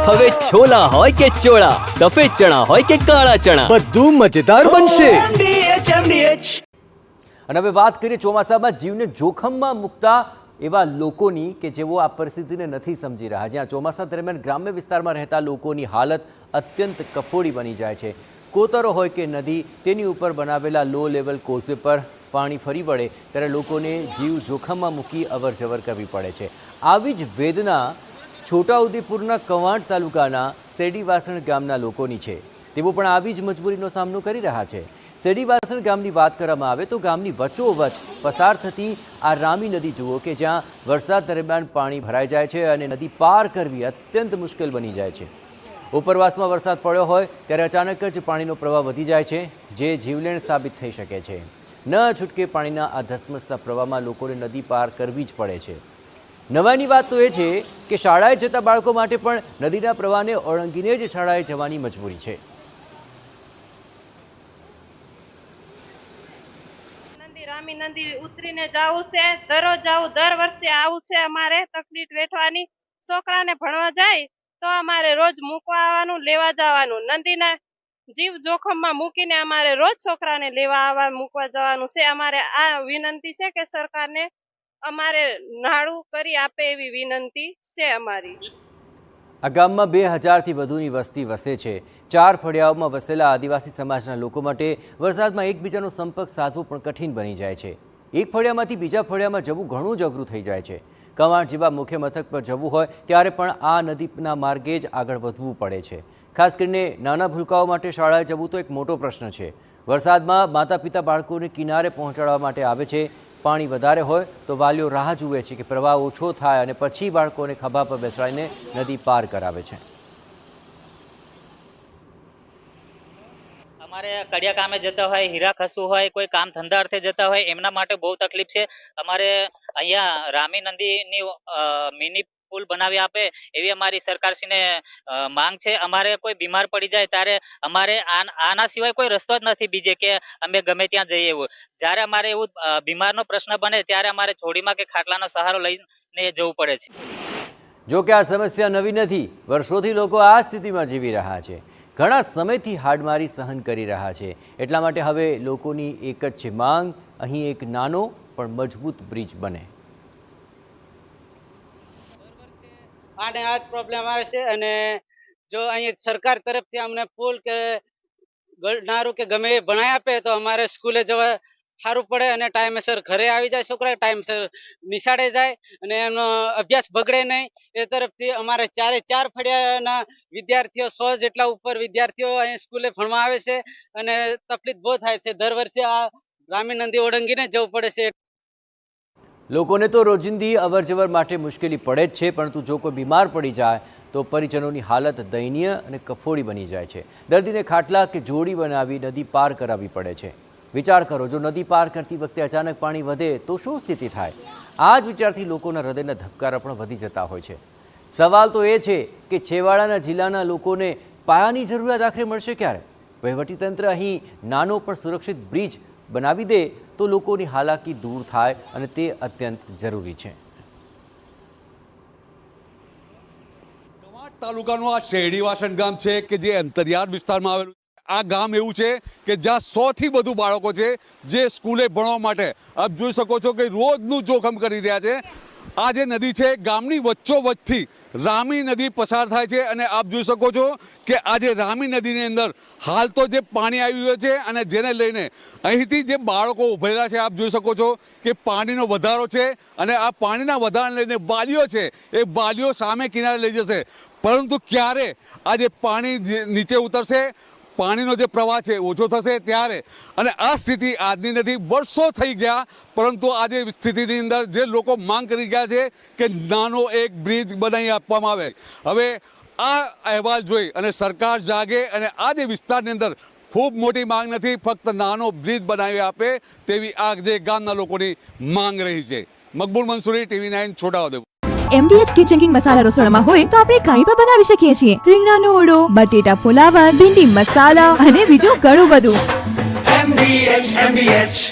હવે છોલા હોય કે ચોળા, સફેદ ચણા હોય કે કાળા ચણા, બધું મજેદાર બનશે। અને હવે વાત કરીએ ચોમાસામાં જીવને જોખમમાં મૂકતા એવા લોકોની કે જેઓ આ પરિસ્થિતિને નથી સમજી રહ્યા। જ્યાં ચોમાસા દરમિયાન ગ્રામ્ય વિસ્તારમાં રહેતા લોકોની હાલત અત્યંત કફોડી બની જાય છે। કોતરો હોય કે નદી, તેની ઉપર બનાવેલા લો લેવલ કોઝવે પર પાણી ફરી વળે ત્યારે લોકોને જીવ જોખમમાં મૂકી અવરજવર કરવી પડે છે। આવી જ વેદના છોટાઉદેપુરના કવાંટ તાલુકાના સેડીવાસણ ગામના લોકોની છે। તેઓ પણ આવી જ મજબૂરીનો સામનો કરી રહ્યા છે। સેડીવાસણ ગામની વાત કરવામાં આવે તો ગામની વચ્ચોવચ પસાર થતી આ રામી નદી જુઓ કે જ્યાં વરસાદ દરમિયાન પાણી ભરાઈ જાય છે અને નદી પાર કરવી અત્યંત મુશ્કેલ બની જાય છે। ઉપરવાસમાં વરસાદ પડ્યો હોય ત્યારે અચાનક જ પાણીનો પ્રવાહ વધી જાય છે, જે જીવલેણ સાબિત થઈ શકે છે। ન છૂટકે પાણીના આ ધસમસતા પ્રવાહમાં લોકોને નદી પાર કરવી જ પડે છે। નવાઈની વાત તો એ છે કે શાળાએ જતા બાળકો માટે પણ નદીના પ્રવાહને ઓળંગીને જ શાળાએ જવાની મજબૂરી છે। રામી નદી ઉતરીને જવું છે, દરરોજ જવું, દર વર્ષે આવું છે। અમારે તકલીફ વેઠવાની, છોકરાને ભણવા જાય તો અમારે રોજ મૂકવા આવવાનું, લેવા જવાનું, નદીના જીવ જોખમમાં મૂકીને અમારે રોજ છોકરાને લેવા આવવા મૂકવા જવાનું છે। અમારે આ વિનંતી છે કે સરકારને અમારે નાળું કરી આપે એવી વિનંતી છે અમારી। આ ગામમાં 2000થી વધુની વસ્તી વસે છે। 4 ફળિયાઓમાં વસેલા આદિવાસી સમાજના લોકો માટે વરસાદમાં એકબીજાનો સંપર્ક સાધવો પણ કઠિન બની જાય છે। એક ફળિયામાંથી બીજા ફળિયામાં જવું ઘણું જ અઘરું થઈ જાય છે। કવાંટ જેવા મુખ્ય મથક પર જવું હોય ત્યારે પણ આ નદીના માર્ગે જ આગળ વધવું પડે છે। ખાસ કરીને નાના ભૂલકાઓ માટે શાળાએ જવું તો એક મોટો પ્રશ્ન છે। વરસાદમાં માતા પિતા બાળકોને કિનારે પહોંચાડવા માટે આવે છે। પાણી વધારે હોય તો વાલીઓ રાહ જુએ છે કે પ્રવાહ ઓછો થાય અને પછી બાળકોને ખભા પર બેસાડીને નદી પાર કરાવે છે। અમારે કડિયા કામે જતા હોય, હીરા ખસવું હોય, કોઈ કામ ધંધા અર્થે જતા હોય, એમના માટે બહુ તકલીફ છે। અમારે અહીંયા રામી નદીની મિની પુલ બનાવી આપે એવી અમારી સરકારશ્રીને માંગ છે। અમારે કોઈ બીમાર પડી જાય ત્યારે અમારે આના સિવાય કોઈ રસ્તો જ નથી બીજે કે અમે ગમે ત્યાં જઈએ એવું। જ્યારે અમારે એવું બીમારનો પ્રશ્ન બને ત્યારે અમારે છોડીમાં કે ખાટલાનો સહારો લઈને જવું પડે છે। જો કે આ સમસ્યા નવી નથી, વર્ષોથી લોકો આ સ્થિતિમાં જીવી રહ્યા છે। ઘણા સમયથી હાડમારી સહન કરી રહ્યા છે। એટલા માટે હવે લોકોની એક જ છે માંગ, અહીં એક નાનો પણ મજબૂત બ્રિજ બને। આને આ જ પ્રોબ્લેમ આવે છે અને જો અહીં સરકાર તરફથી અમને પુલ કે નારું કે ગમે એ બનાવી આપે તો અમારે સ્કૂલે જવા સારું પડે અને ટાઈમેસર ઘરે આવી જાય, છોકરા ટાઈમસર નિશાળે જાય અને એનો અભ્યાસ બગડે નહીં। એ તરફથી અમારે 4 ફળિયાના વિદ્યાર્થીઓ 100 જેટલા ઉપર વિદ્યાર્થીઓ અહીં સ્કૂલે ભણવા આવે છે અને તકલીફ બહુ થાય છે। દર વર્ષે આ રામી નદી ઓળંગીને જવું પડે છે। લોકોને તો રોજિંદી અવરજવર માટે મુશ્કેલી પડે જ છે, પરંતુ જો કોઈ બીમાર પડી જાય તો પરિજનોની હાલત દયનીય અને કફોડી બની જાય છે। દર્દીને ખાટલા કે જોડી બનાવી નદી પાર કરાવવી પડે છે। વિચાર કરો, જો નદી પાર કરતી વખતે અચાનક પાણી વધે તો શું સ્થિતિ થાય? આ જ વિચારથી લોકોના હૃદયના ધબકારા પણ વધી જતા હોય છે। સવાલ તો એ છે કે છેવાડાના જિલ્લાના લોકોને પાયાની જરૂરિયાત આખરે મળશે ક્યારે? વહીવટીતંત્ર અહીં નાનો પણ સુરક્ષિત બ્રિજ બનાવી દે તો લોકોની હાલાકી દૂર થાય અને તે અત્યંત જરૂરી છે। કવાંટ તાલુકાનું આ સેડીવાસણ ગામ છે કે જે અંતરિયાળ વિસ્તારમાં આવેલું છે। આ ગામ એવું છે કે જ્યાં 100થી વધુ બાળકો છે જે સ્કૂલે ભણવા માટે આપ જોઈ શકો છો કે રોજનું જોખમ કરી રહ્યા છે। આ જે નદી છે ગામની વચ્ચોવચ્ચથી રામી નદી પસાર થાય છે અને આપ જોઈ શકો છો કે આ જે રામી નદીની અંદર હાલ તો જે પાણી આવી રહ્યું છે અને જેને લઈને અહીંથી જે બાળકો ઉભેલા છે આપ જોઈ શકો છો કે પાણીનો વધારો છે અને આ પાણીના વધારાને લઈને વાલીઓ છે એ વાલીઓ સામે કિનારે લઈ જશે, પરંતુ ક્યારે આ જે પાણી નીચે ઉતરશે, પાણીનો જે પ્રવાહ છે ઓછો થશે ત્યારે, અને આ સ્થિતિ આજની નથી, વર્ષો થઈ ગયા, પરંતુ આજે સ્થિતિની અંદર જે લોકો માંગ કરી ગયા છે કે નાનો એક બ્રિજ બનાવી આપવામાં આવે। હવે આ અહેવાલ જોઈ અને સરકાર જાગે અને આ જે વિસ્તારની અંદર ખૂબ મોટી માંગ નથી, ફક્ત નાનો બ્રિજ બનાવી આપે તેવી આ જે ગામના લોકોની માંગ રહી છે। Makbool Mansuri, TV9 Chhotaudepur. MDH kitchen king masala રસોડામાં હોય તો આપણે કંઈ પણ બનાવી શકીએ છીએ। રીંગણાનો ઓળો, બટેટા ફુલાવર, ભીંડી મસાલા અને બીજું ઘણું બધું। MDH